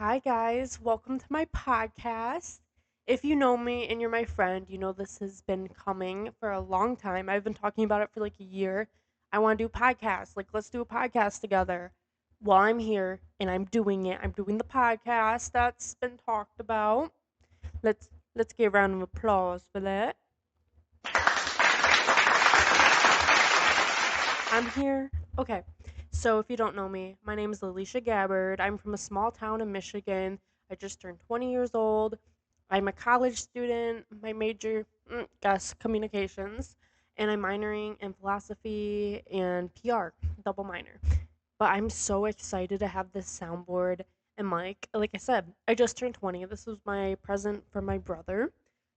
Hi, guys. Welcome to my podcast. If you know me and you're my friend, you know this has been coming for a long time. I've been talking about it for like a year. I want to do podcasts. Like, let's do a podcast together. Well, I'm here and I'm doing it. I'm doing the podcast that's been talked about. Let's give a round of applause for that. I'm here. Okay. So if you don't know me, my name is Alicia Gabbard. I'm from a small town in Michigan. I just turned 20 years old. I'm a college student. My major, guess, communications, and I'm minoring in philosophy and PR, double minor. But I'm so excited to have this soundboard and mic. Like I said, I just turned 20. This was my present from my brother.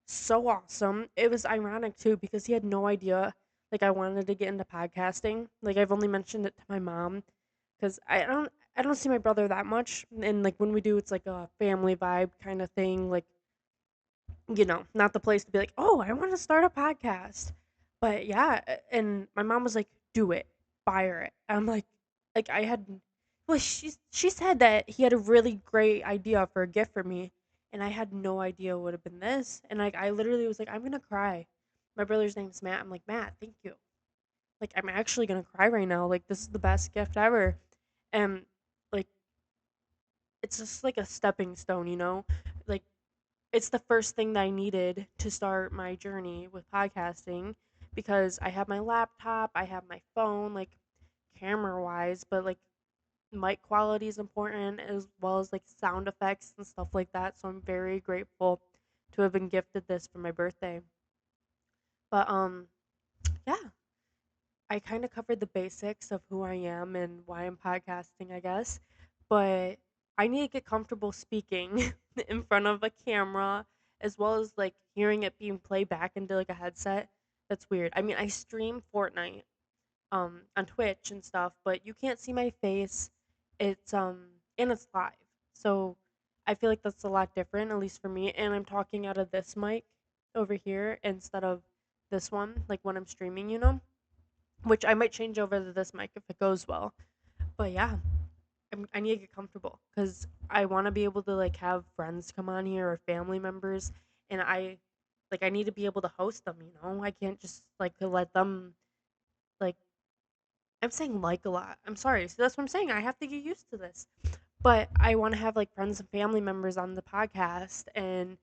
So awesome. It was ironic too because he had no idea like I wanted to get into podcasting. Like I've only mentioned it to my mom cuz I don't see my brother that much, and like when we do it's like a family vibe kind of thing, like not the place to be like, "Oh, I want to start a podcast." But yeah, and my mom was like, "Do it. Fire it." I'm like I had well she said that he had a really great idea for a gift for me, and I had no idea it would have been this. And like I literally was like, "I'm going to cry." My brother's name's Matt. I'm like, "Matt, thank you." Like I'm actually going to cry right now. Like this is the best gift ever. And like it's just like a stepping stone, Like it's the first thing that I needed to start my journey with podcasting because I have my laptop, I have my phone, like camera wise, but like mic quality is important as well as like sound effects and stuff like that. So I'm very grateful to have been gifted this for my birthday. But yeah, I kind of covered the basics of who I am and why I'm podcasting, I guess. But I need to get comfortable speaking in front of a camera as well as like hearing it being played back into like a headset. That's weird. I mean, I stream Fortnite on Twitch and stuff, but you can't see my face. And it's live. So I feel like that's a lot different, at least for me. And I'm talking out of this mic over here instead of this one, like when I'm streaming, which I might change over to this mic if it goes well. But yeah, I need to get comfortable because I want to be able to like have friends come on here or family members, and I need to be able to host them. I can't just like let them like I'm saying like a lot. I'm sorry. So that's what I'm saying. I have to get used to this. But I want to have like friends and family members on the podcast and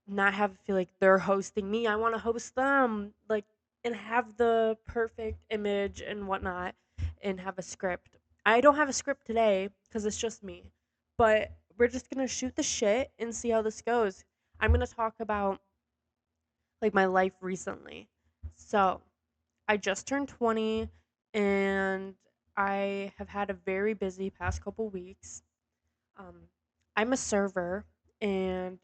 not have it feel like they're hosting me. I want to host them, like, and have the perfect image and whatnot, and have a script. I don't have a script today because it's just me, but we're just gonna shoot the shit and see how this goes. I'm gonna talk about like my life recently. So I just turned 20, and I have had a very busy past couple weeks. Um, I'm a server, and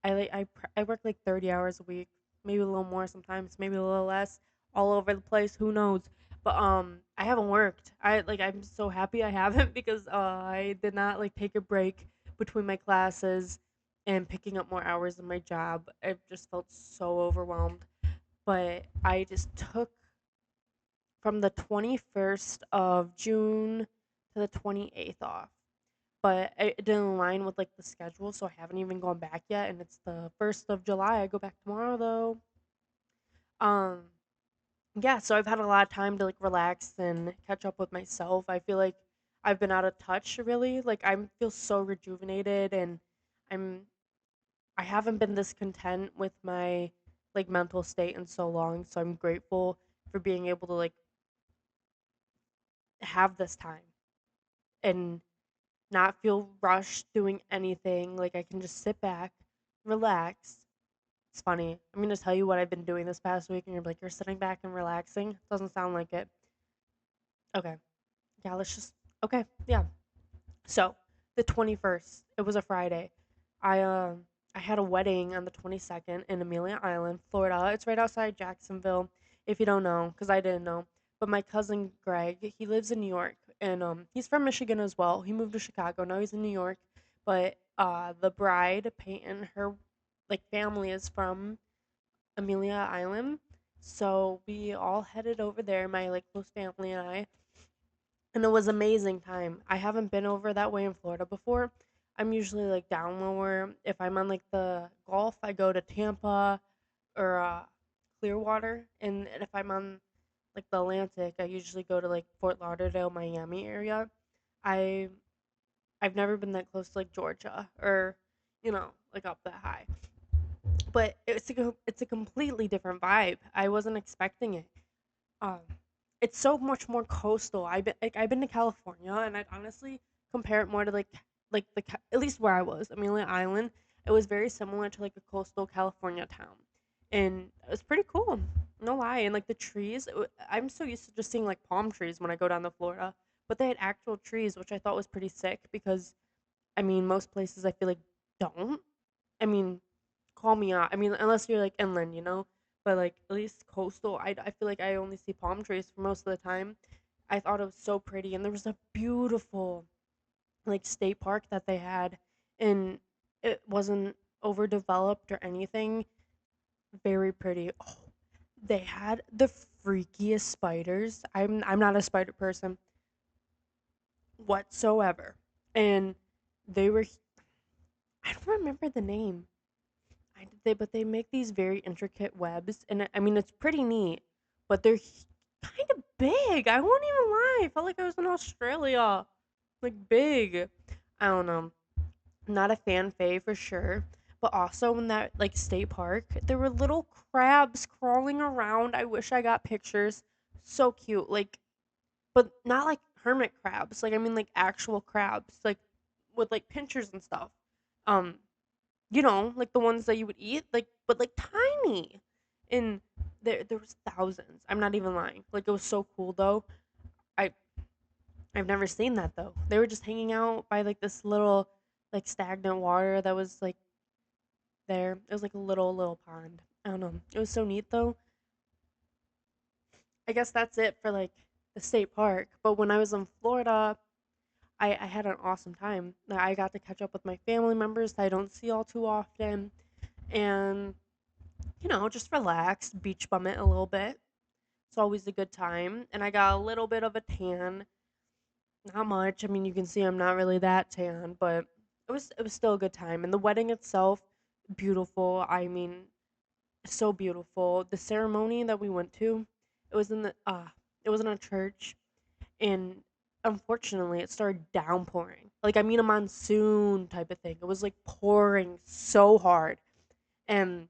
I work like 30 hours a week, maybe a little more sometimes, maybe a little less, all over the place. Who knows? But I haven't worked. I'm so happy I haven't because I did not like take a break between my classes and picking up more hours in my job. I just felt so overwhelmed. But I just took from the 21st of June to the 28th off, but it didn't align with like the schedule, so I haven't even gone back yet. And it's the 1st of July. I go back tomorrow though. Um, yeah, so I've had a lot of time to like relax and catch up with myself. I feel like I've been out of touch really. Like I feel so rejuvenated, and I'm I haven't been this content with my like mental state in so long. So I'm grateful for being able to like have this time and not feel rushed doing anything. Like I can just sit back, relax. It's funny. I'm gonna tell you what I've been doing this past week, and you're like, you're sitting back and relaxing. Doesn't sound like it. Okay. Yeah, let's just. Okay. Yeah. So the 21st, it was a Friday. I had a wedding on the 22nd in Amelia Island, Florida. It's right outside Jacksonville. If you don't know, because I didn't know. But my cousin Greg, he lives in New York, and he's from Michigan as well. He moved to Chicago. Now he's in New York. But the bride, Peyton, her like family is from Amelia Island. So we all headed over there, my like close family and I, and it was amazing time. I haven't been over that way in Florida before. I'm usually like down lower. If I'm on like the Gulf, I go to Tampa or Clearwater, and if I'm on like the Atlantic, I usually go to like Fort Lauderdale, Miami area. I I've never been that close to like Georgia or like up that high. But it's a completely different vibe. I wasn't expecting it. Um, it's so much more coastal. I've been to California, and I'd honestly compare it more to at least where I was, Amelia Island. It was very similar to like a coastal California town, and it was pretty cool. No lie, and like the trees, I'm so used to just seeing like palm trees when I go down to Florida, but they had actual trees, which I thought was pretty sick because I mean most places I feel like don't. I mean, call me out. I mean, unless you're like inland, but like at least coastal, I feel like I only see palm trees for most of the time. I thought it was so pretty, and there was a beautiful like state park that they had, and it wasn't overdeveloped or anything. Very pretty. Oh, they had the freakiest spiders. I'm not a spider person whatsoever, and they were. I don't remember the name. But they make these very intricate webs, and I mean it's pretty neat, but they're kind of big. I won't even lie. I felt like I was in Australia, like big. I don't know. Not a fan fave for sure. But also in that like state park, there were little crabs crawling around. I wish I got pictures. So cute. Like, but not like hermit crabs. Like I mean like actual crabs, like with like pinchers and stuff. Um, like the ones that you would eat, like but like tiny. And there was thousands. I'm not even lying. Like it was so cool though. I I've never seen that though. They were just hanging out by like this little like stagnant water that was like there. It was like a little pond. I don't know. It was so neat though. I guess that's it for like the state park. But when I was in Florida, I had an awesome time. I got to catch up with my family members that I don't see all too often. And just relax, beach bum it a little bit. It's always a good time. And I got a little bit of a tan. Not much. I mean, you can see I'm not really that tan, but it was still a good time. And the wedding itself, beautiful. I mean, so beautiful. The ceremony that we went to, it was in the it was in a church, and unfortunately it started downpouring. Like I mean a monsoon type of thing. It was like pouring so hard. And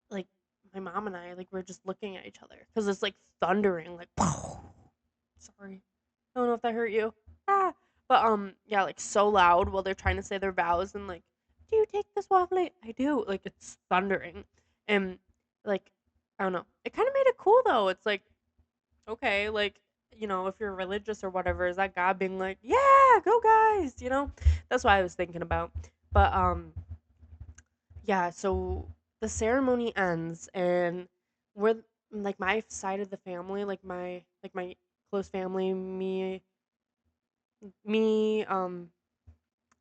like my mom and I like we're just looking at each other because it's like thundering, like sorry, I don't know if that hurt you. Ah, but yeah, like so loud while they're trying to say their vows and like, do you take this waffle? I do. Like it's thundering, and like I don't know. It kind of made it cool though. It's like okay, like if you're religious or whatever, is that God being like, yeah, go guys? That's what I was thinking about. But yeah, so the ceremony ends and we're like my side of the family, like my close family, me,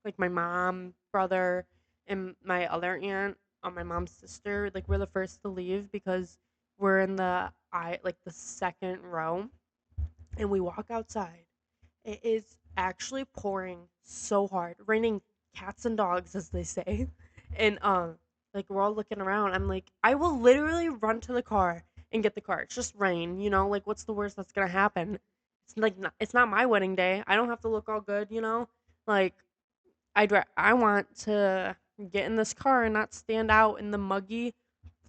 like my mom, brother, and my other aunt on my mom's sister, like we're the first to leave because we're in the second row and we walk outside. It is actually pouring so hard, raining cats and dogs, as they say. And like we're all looking around. I'm like, I will literally run to the car and get the car. It's just rain, Like, what's the worst that's gonna happen? It's not my wedding day. I don't have to look all good. Like, I want to get in this car and not stand out in the muggy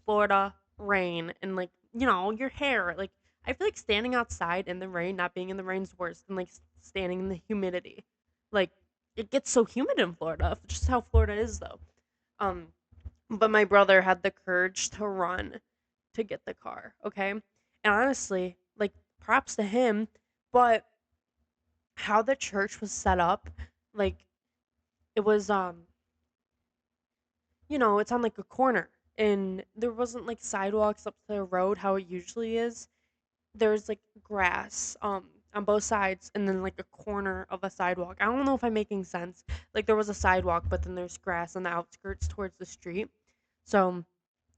Florida rain and your hair. Like I feel like standing outside in the rain, not being in the rain is worse than like standing in the humidity. Like it gets so humid in Florida. Just how Florida is though. Um but my brother had the courage to run to get the car, okay? And honestly, like props to him, but how the church was set up, like it was it's on like a corner and there wasn't like sidewalks up to the road how it usually is. There's like grass on both sides and then like a corner of a sidewalk. I don't know if I'm making sense. Like there was a sidewalk but then there's grass on the outskirts towards the street. So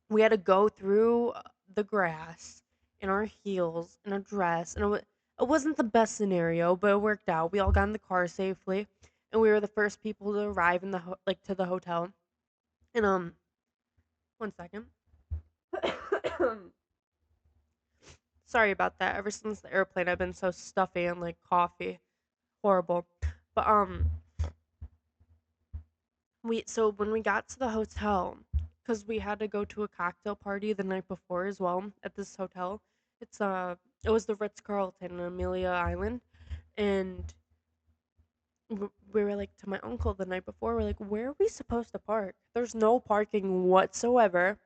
we had to go through the grass in our heels in a dress and it wasn't the best scenario but it worked out. We all got in the car safely and we were the first people to arrive in like to the hotel. And one second. Sorry about that. Ever since the airplane, I've been so stuffy and like coffee, horrible. But we so when we got to the hotel, because we had to go to a cocktail party the night before as well at this hotel. It's it was the Ritz Carlton in Amelia Island, and we were like to my uncle the night before. We're like, where are we supposed to park? There's no parking whatsoever.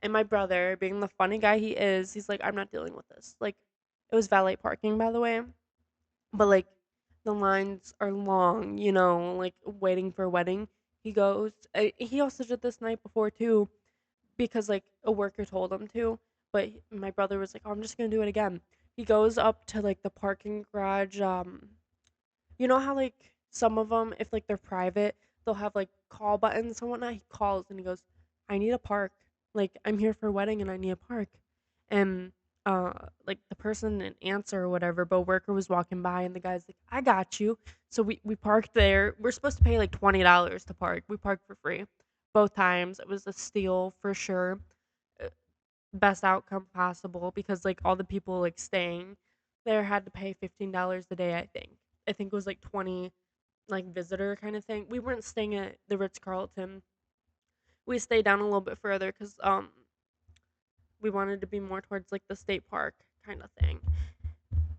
And my brother, being the funny guy he is, he's like, I'm not dealing with this. Like, it was valet parking, by the way, but like the lines are long, like waiting for a wedding. He goes, he also did this night before too, because like a worker told him to. But my brother was like, oh, I'm just gonna do it again. He goes up to like the parking garage. You know how like some of them, if like they're private, they'll have like call buttons and whatnot. He calls and he goes, I need a park. Like I'm here for a wedding and I need a park. And like the person didn't answer or whatever, but a worker was walking by and the guy's like, I got you. So we parked there. We're supposed to pay like $20 to park. We parked for free both times. It was a steal for sure. Uh, Best outcome possible because like all the people like staying there had to pay $15 a day, I think. I think it was like 20 like visitor kind of thing. We weren't staying at the Ritz Carlton. We stayed down a little bit further cuz we wanted to be more towards like the state park kind of thing.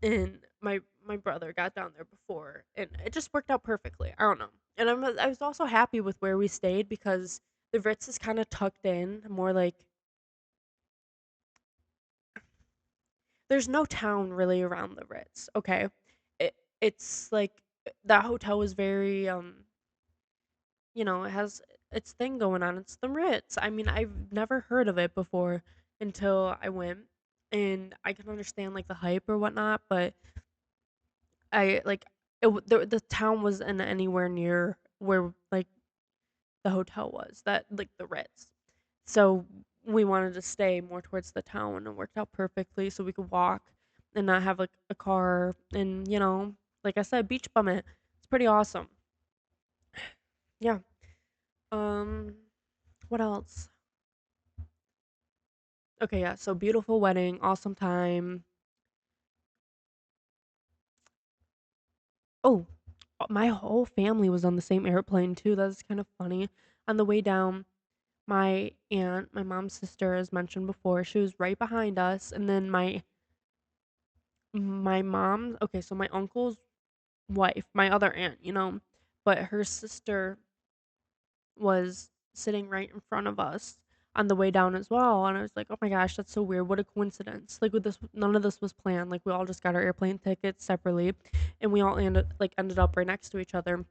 And my brother got down there before and it just worked out perfectly. I don't know. And I was also happy with where we stayed because the Ritz is kind of tucked in, more like there's no town really around the Ritz. Okay. It's like that hotel was very it has its thing going on. It's the Ritz. I mean, I've never heard of it before until I went, and I can understand like the hype or whatnot, but I like the town wasn't anywhere near where like the hotel was, that like the Ritz. So we wanted to stay more towards the town, and it worked out perfectly so we could walk and not have like a car, and like I said, beach bum it. It's pretty awesome. Yeah. Um, what else? Okay, yeah. So beautiful wedding, awesome time. Oh, my whole family was on the same airplane too. That's kind of funny. On the way down, my aunt, my mom's sister, as mentioned before, she was right behind us, and then my mom. Okay, so my uncle's wife, my other aunt, but her sister was sitting right in front of us on the way down as well. And I was like, oh my gosh, that's so weird. What a coincidence. Like with this, none of this was planned. Like we all just got our airplane tickets separately and we all ended up right next to each other.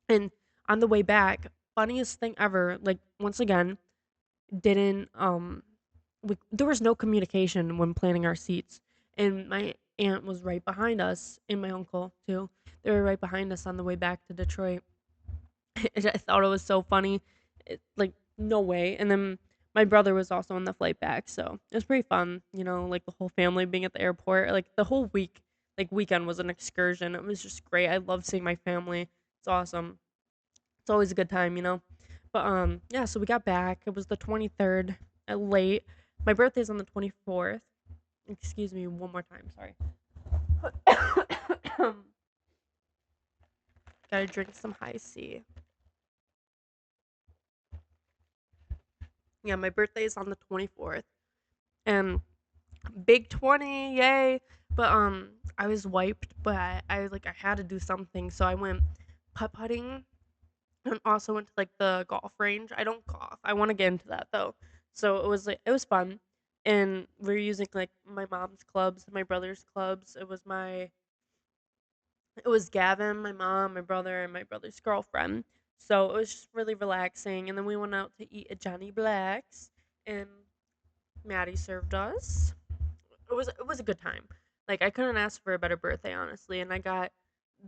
And on the way back, funniest thing ever, like once again, didn't there was no communication when planning our seats. And my aunt was right behind us and my uncle too. They were right behind us on the way back to Detroit. I thought it was so funny. Like, no way. And then my brother was also on the flight back, so it was pretty fun. Like the whole family being at the airport. Like the whole weekend was an excursion. It was just great. I love seeing my family. It's awesome. It's always a good time. But yeah. So we got back. It was the 23rd, late. My birthday's on the 24th. Excuse me, one more time. Sorry. Gotta drink some high C. Yeah, my birthday is on the 24th. And big 20, yay. But I was wiped, but I had to do something, so I went putt-putting and also went to like the golf range. I don't golf. I want to get into that though. So it was fun. And we are using like my mom's clubs, my brother's clubs. It was Gavin, my mom, my brother, and my brother's girlfriend. So it was just really relaxing. And then we went out to eat at Johnny Black's, and Maddie served us. It was a good time. Like I couldn't ask for a better birthday, honestly. And I got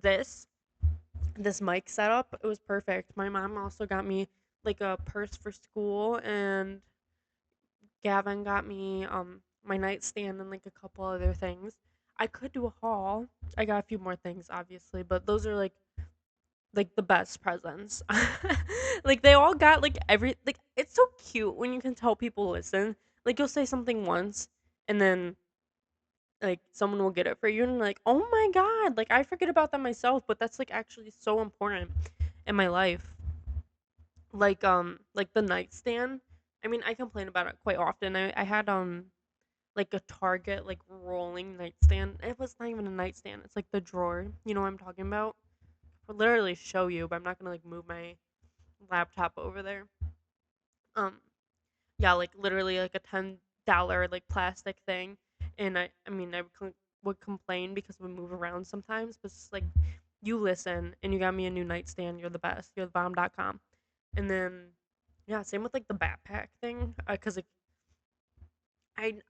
this this mic setup. It was perfect. My mom also got me like a purse for school, and Gavin got me my nightstand and like a couple other things. I could do a haul. I got a few more things, obviously, but those are like like the best presents. Like they all got like every like it's so cute when you can tell people listen. Like you'll say something once and then like someone will get it for you and like, "Oh my god, like I forget about that myself, but that's like actually so important in my life." Like the nightstand. I mean, I complain about it quite often. I had like a Target like rolling nightstand. It was not even a nightstand. It's like the drawer. You know what I'm talking about? I'll literally show you, but I'm not gonna like move my laptop over there. Um, yeah, like literally like a $10 like plastic thing, and I mean would complain because we move around sometimes, but it's like you listen and you got me a new nightstand. You're the best. You're the bomb.com. And then yeah, same with like the backpack thing, because like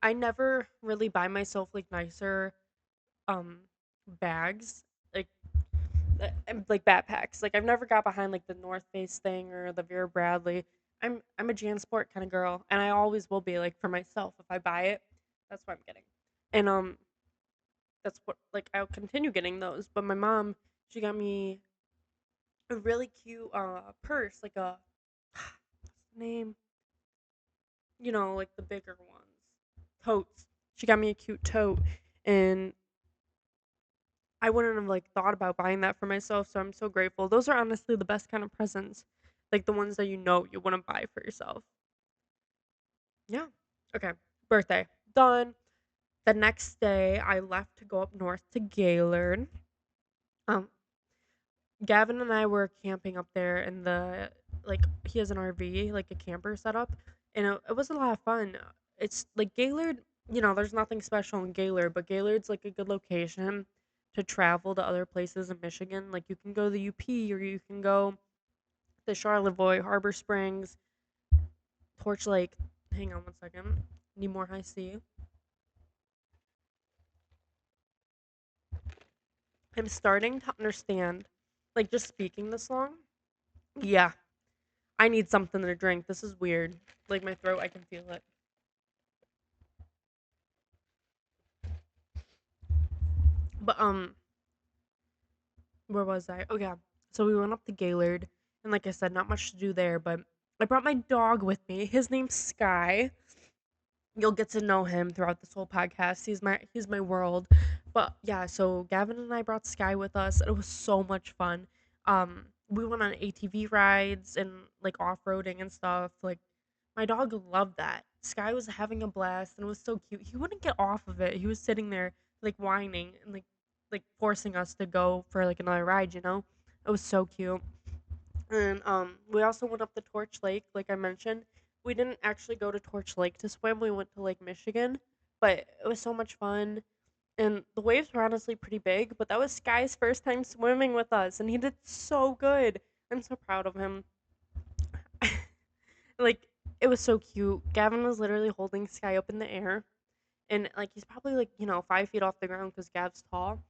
I never really buy myself like nicer um bags like like backpacks. Like I've never got behind like the North Face thing or the Vera Bradley. I'm a JanSport kind of girl, and I always will be like for myself. If I buy it, that's what I'm getting, and that's what like I'll continue getting those. But my mom, she got me a really cute purse, like a what's the name, like the bigger ones, totes. She got me a cute tote, and I wouldn't have like thought about buying that for myself, so I'm so grateful. Those are honestly the best kind of presents. Like the ones that you wouldn't buy for yourself. Yeah. Okay. Birthday. Done. The next day I left to go up north to Gaylord. Um Gavin and I were camping up there in the like he has an RV, like a camper setup, and it was a lot of fun. It's like Gaylord, there's nothing special in Gaylord, but Gaylord's like a good location to travel to other places in Michigan. Like you can go to the UP or you can go to Charlevoix, Harbor Springs, Torch Lake. Hang on one second. Need more high C. I'm starting to understand, like just speaking this long. Yeah, I need something to drink. This is weird. Like my throat, I can feel it. But where was I? Oh yeah. So we went up to Gaylord, and like I said, not much to do there. But I brought my dog with me. His name's Sky. You'll get to know him throughout this whole podcast. He's my world. But yeah, so Gavin and I brought Sky with us. It was so much fun. We went on ATV rides and like off roading and stuff. Like my dog loved that. Sky was having a blast and it was so cute. He wouldn't get off of it. He was sitting there like whining and like forcing us to go for like another ride. It was so cute. And we also went up the Torch Lake, like I mentioned. We didn't actually go to Torch Lake to swim. We went to Lake Michigan, but it was so much fun. And the waves were honestly pretty big, but that was Sky's first time swimming with us, and he did so good. I'm so proud of him. Like it was so cute. Gavin was literally holding Sky up in the air, and like he's probably like 5 feet off the ground because Gav's tall,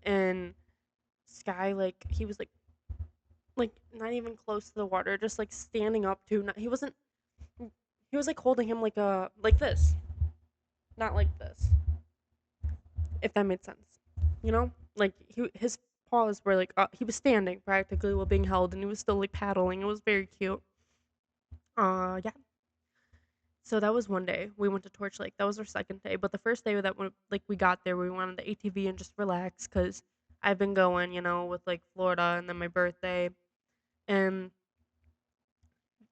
and Sky like he was like not even close to the water, just like standing up to. Not, he wasn't. He was like holding him like this, not like this. If that made sense, like his paws were like he was standing practically while being held, and he was still like paddling. It was very cute. Yeah. So that was one day. We went to Torch Lake. That was our second day. But the first day that we got there, we went on the ATV and just relax because I've been going, with like Florida and then my birthday. And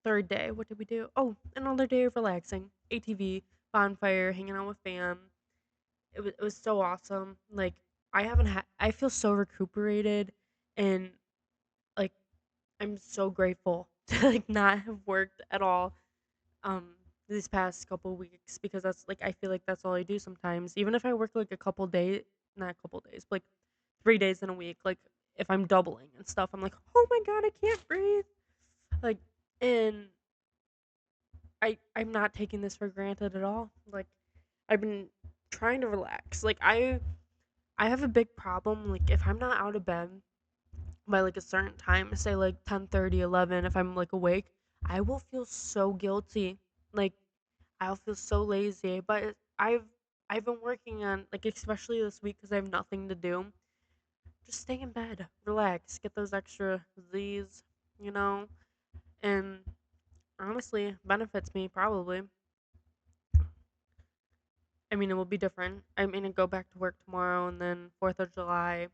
third day, what did we do? Oh, another day of relaxing. ATV, bonfire, hanging out with fam. It was so awesome. Like I feel so recuperated and like I'm so grateful to like not have worked at all these past couple weeks because that's like I feel like that's all I do sometimes. Even if I work like a couple days, not a couple days, but like 3 days in a week, like if I'm doubling and stuff, I'm like, oh my god, I can't breathe. Like, and I'm not taking this for granted at all. Like, I've been trying to relax. Like, I have a big problem. Like, if I'm not out of bed by like a certain time, say like 10:30, 11, if I'm like awake, I will feel so guilty. Like, I'll feel so lazy. But I've been working on like especially this week because I have nothing to do. just stay in bed, relax, get those extra Z's, you know, and honestly, benefits me probably. I mean, it will be different. I mean, I go back to work tomorrow, and then 4th of July,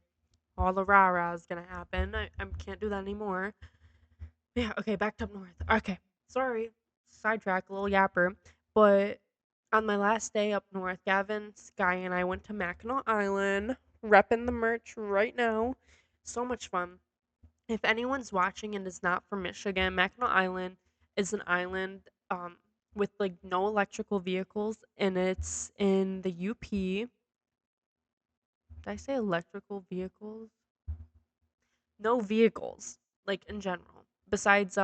all the rah rah is gonna happen. I can't do that anymore. Yeah, okay, back up north. Okay, sorry, sidetrack, a little yapper. But on my last day up north, Gavin, Sky, and I went to Mackinac Island, repping the merch right now. So much fun. If anyone's watching and is not from Michigan, Mackinac Island is an island with like no electrical vehicles, and it's in the UP. Did I say electrical vehicles? No vehicles, like in general. Besides,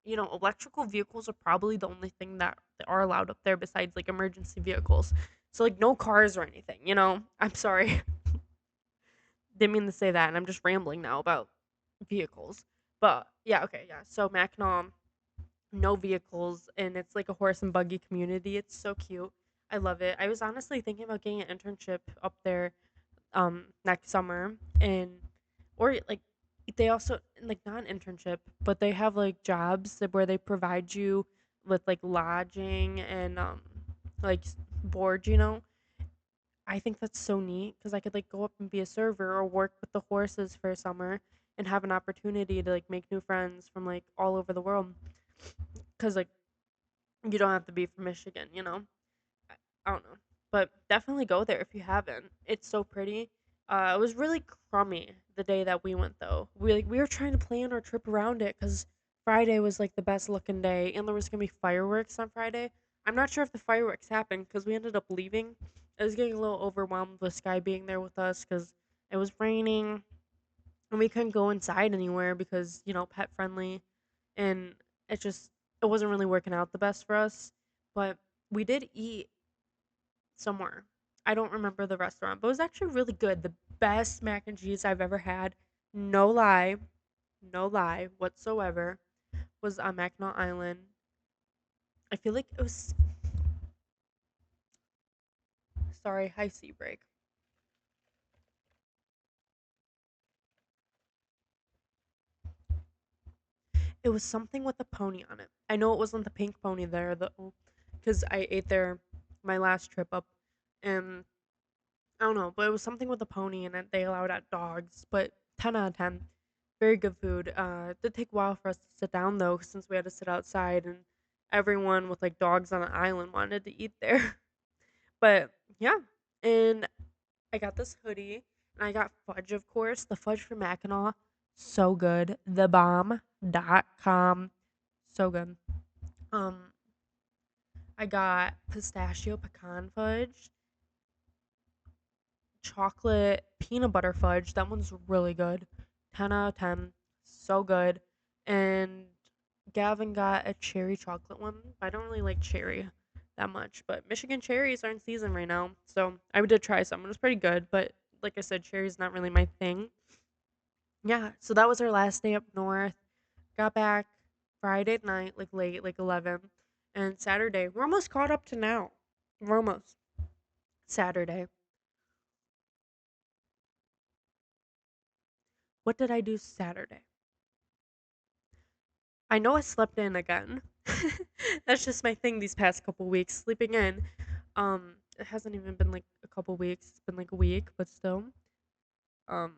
electrical vehicles are probably the only thing that are allowed up there besides like emergency vehicles. So like no cars or anything. I'm sorry. Didn't mean to say that, and I'm just rambling now about vehicles. But yeah, okay, yeah. So Mackinac, no vehicles, and it's like a horse and buggy community. It's so cute. I love it. I was honestly thinking about getting an internship up there next summer, and or like they also like not an internship, but they have like jobs where they provide you with like lodging and like board, I think that's so neat because I could like go up and be a server or work with the horses for a summer and have an opportunity to like make new friends from like all over the world. Because like you don't have to be from Michigan. I don't know, but definitely go there if you haven't. It's so pretty. It was really crummy the day that we went though. We were trying to plan our trip around it because Friday was like the best looking day, and there was gonna be fireworks on Friday. I'm not sure if the fireworks happened because we ended up leaving. I was getting a little overwhelmed with Sky being there with us because it was raining and we couldn't go inside anywhere because pet friendly, and it wasn't really working out the best for us. But we did eat somewhere. I don't remember the restaurant, but it was actually really good. The best mac and cheese I've ever had. No lie, no lie whatsoever, was on Mackinac Island. I feel like it was. Sorry, high sea break. It was something with a pony on it. I know it wasn't the pink pony there though, because I ate there my last trip up, and I don't know, but it was something with a pony, and they allowed out dogs. But 10 out of 10, very good food. It did take a while for us to sit down though, since we had to sit outside, and everyone with like dogs on the island wanted to eat there. But yeah, and I got this hoodie, and I got fudge, of course. The fudge from Mackinac, so good. Thebomb.com, so good. Um, I got pistachio pecan fudge, chocolate peanut butter fudge. That one's really good. 10 out of 10. So good. And Gavin got a cherry chocolate one. I don't really like cherry that much, but Michigan cherries are in season right now. So I did try some. It was pretty good, but like I said, cherry's not really my thing. Yeah, so that was our last day up north. Got back Friday night, like late, like 11. And Saturday, we're almost caught up to now. We're almost. Saturday. What did I do Saturday? I know I slept in again. That's just my thing these past couple weeks, sleeping in. It hasn't even been like a couple weeks. It's been like a week, but still. Um,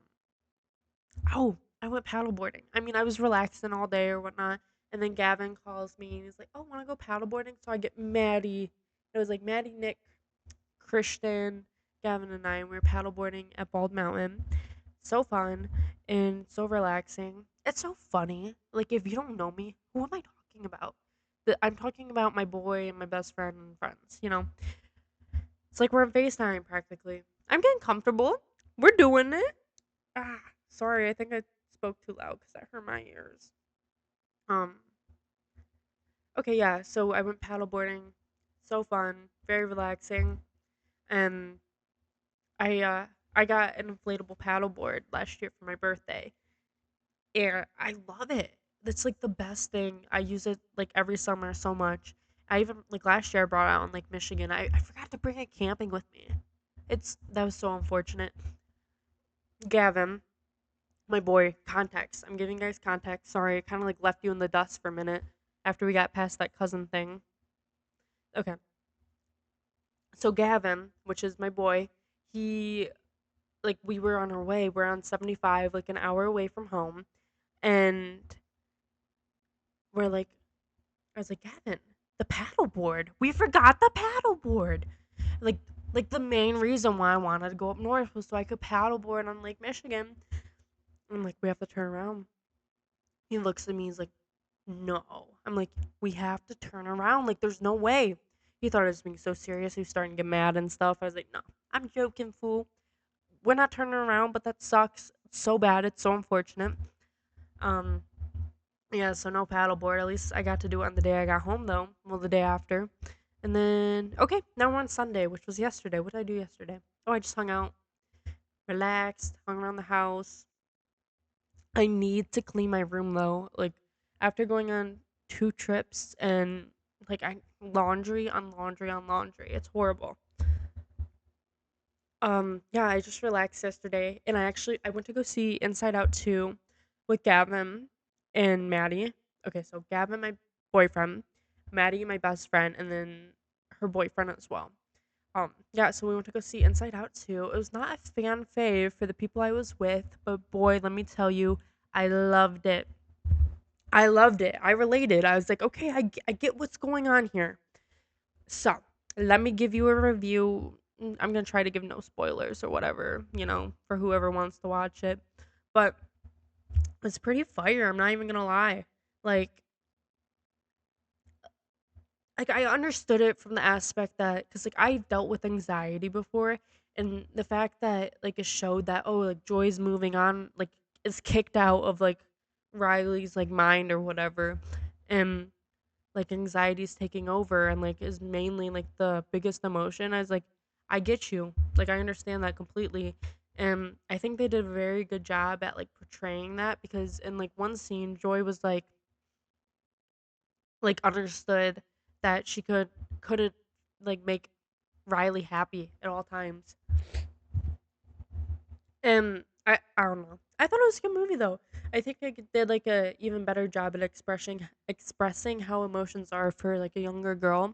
oh, I went paddleboarding. I mean, I was relaxing all day or whatnot, and then Gavin calls me and he's like, "Oh, want to go paddleboarding?" So I get Maddie. It was like Maddie, Nick, Christian, Gavin, and I, and we were paddleboarding at Bald Mountain. So fun and so relaxing. It's so funny. Like if you don't know me, who am I talking about? I'm talking about my boy and my best friend and friends. It's like we're on FaceTime practically. I'm getting comfortable. We're doing it. Ah, sorry. I think I spoke too loud because I hurt my ears. Um. Okay, yeah. So I went paddleboarding. So fun. Very relaxing. And I got an inflatable paddleboard last year for my birthday. And I love it. That's like the best thing. I use it like every summer so much. I even like last year I brought it out in like Michigan. I forgot to bring it camping with me. That was so unfortunate. Gavin, my boy, context. I'm giving you guys context. Sorry, I kind of like left you in the dust for a minute after we got past that cousin thing. Okay. So Gavin, which is my boy, he like we were on our way. We're on 75, like an hour away from home, and we're like, I was like, Gavin, the paddleboard. We forgot the paddleboard. Like, like the main reason why I wanted to go up north was so I could paddleboard on Lake Michigan. I'm like, we have to turn around. He looks at me. He's like, no. I'm like, we have to turn around. Like, there's no way. He thought I was being so serious. He was starting to get mad and stuff. I was like, no, I'm joking, fool. We're not turning around, but that sucks so bad. It's so unfortunate. Um, yeah, so no paddleboard. At least I got to do it on the day I got home, though. Well, the day after. And then, okay, now we're on Sunday, which was yesterday. What did I do yesterday? Oh, I just hung out, relaxed, hung around the house. I need to clean my room, though. Like, after going on 2 trips and, like, laundry on laundry on laundry. It's horrible. Yeah, I just relaxed yesterday, and I went to go see Inside Out 2 with Gavin and Maddie. Okay, so Gavin, my boyfriend, Maddie, my best friend, and then her boyfriend as well. Yeah, so we went to go see Inside Out 2. It was not a fan fave for the people I was with, but boy, let me tell you, I loved it. I loved it. I related. I was like, okay, I get what's going on here. So, let me give you a review. I'm going to try to give no spoilers or whatever, for whoever wants to watch it. But it's pretty fire. I'm not even going to lie. Like, I understood it from the aspect that, because like I dealt with anxiety before, and the fact that like it showed that, oh, like Joy's moving on, like is kicked out of like Riley's like mind or whatever, and like anxiety's taking over and like is mainly like the biggest emotion. I was like, I get you, like I understand that completely. And I think they did a very good job at like portraying that, because in like one scene Joy was like understood that she couldn't like make Riley happy at all times. And I don't know. I thought it was a good movie though. I think I did like a even better job at expressing how emotions are for like a younger girl.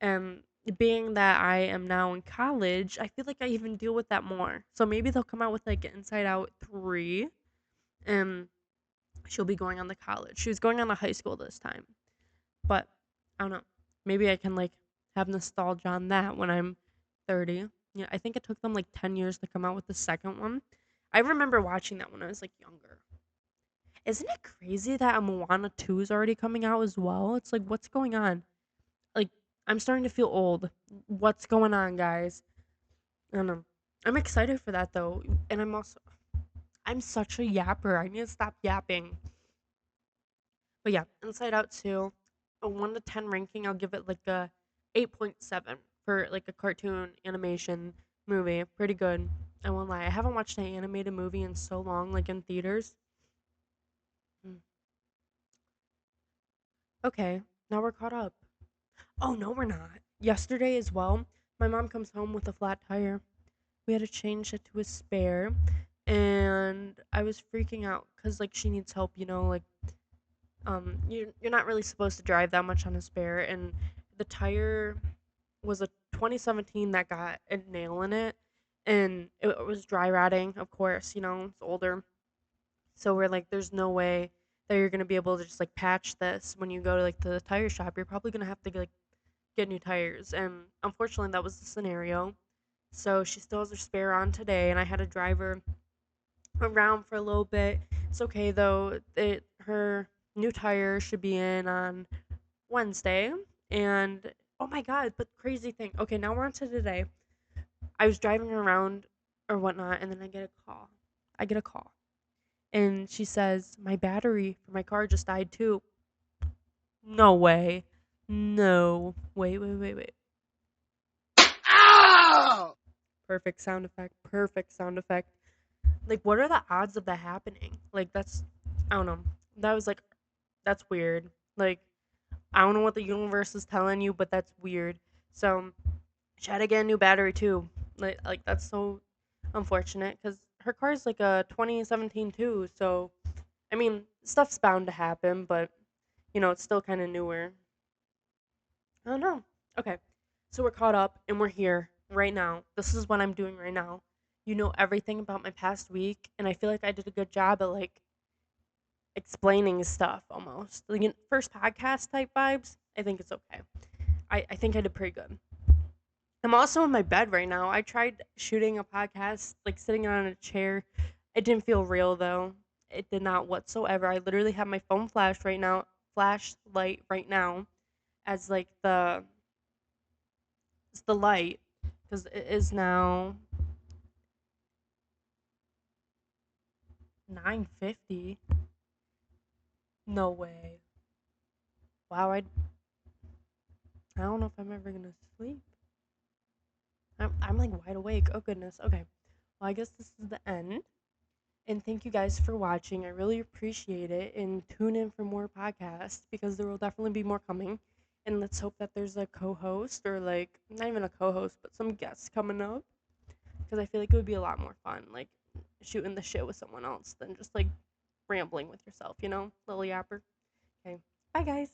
And being that I am now in college, I feel like I even deal with that more. So maybe they'll come out with like Inside Out 3, and she'll be going on to college. She was going on to high school this time. But I don't know. Maybe I can like have nostalgia on that when I'm 30. Yeah, I think it took them like 10 years to come out with the second one. I remember watching that when I was like younger. Isn't it crazy that a Moana 2 is already coming out as well? It's like, what's going on? Like, I'm starting to feel old. What's going on, guys? I don't know. I'm excited for that though. And I'm such a yapper. I need to stop yapping. But yeah, Inside Out 2, a 1 to 10 ranking, I'll give it like a 8.7 for like a cartoon animation movie. Pretty good. I won't lie. I haven't watched an animated movie in so long, like in theaters. Mm. Okay, now we're caught up. Oh, no, we're not. Yesterday as well, my mom comes home with a flat tire. We had to change it to a spare, and I was freaking out because like she needs help, like you're not really supposed to drive that much on a spare, and the tire was a 2017 that got a nail in it, and it was dry rotting, of course, it's older. So we're like, there's no way that you're gonna be able to just like patch this when you go to like the tire shop. You're probably gonna have to like get new tires, and unfortunately that was the scenario. So she still has her spare on today, and I had to drive her around for a little bit. It's okay though. Her new tire should be in on Wednesday, and oh my god! But crazy thing. Okay, now we're on to today. I was driving around or whatnot, and then I get a call. I get a call, and she says my battery for my car just died too. No way. No. Wait, wait, wait, wait. Ow! Perfect sound effect. Perfect sound effect. Like, what are the odds of that happening? Like, I don't know. That was like, that's weird. Like, I don't know what the universe is telling you, but that's weird. So, she had to get a new battery too. Like that's so unfortunate because her car's like a 2017 too, so I mean, stuff's bound to happen, but it's still kind of newer. I don't know. Okay. So we're caught up and we're here right now. This is what I'm doing right now. You know everything about my past week, and I feel like I did a good job at like explaining stuff almost. Like first podcast type vibes, I think it's okay. I think I did pretty good. I'm also in my bed right now. I tried shooting a podcast like sitting on a chair. It didn't feel real though. It did not whatsoever. I literally have my phone flashlight right now as like the light because it is now 9:50. No way. Wow, I don't know if I'm ever gonna sleep. I'm like wide awake. Oh goodness. Okay. Well, I guess this is the end. And thank you guys for watching. I really appreciate it. And tune in for more podcasts because there will definitely be more coming. And let's hope that there's a co-host or like not even a co-host, but some guests coming up because I feel like it would be a lot more fun, like shooting the shit with someone else than just like rambling with yourself, Lily Yapper. Okay. Bye, guys.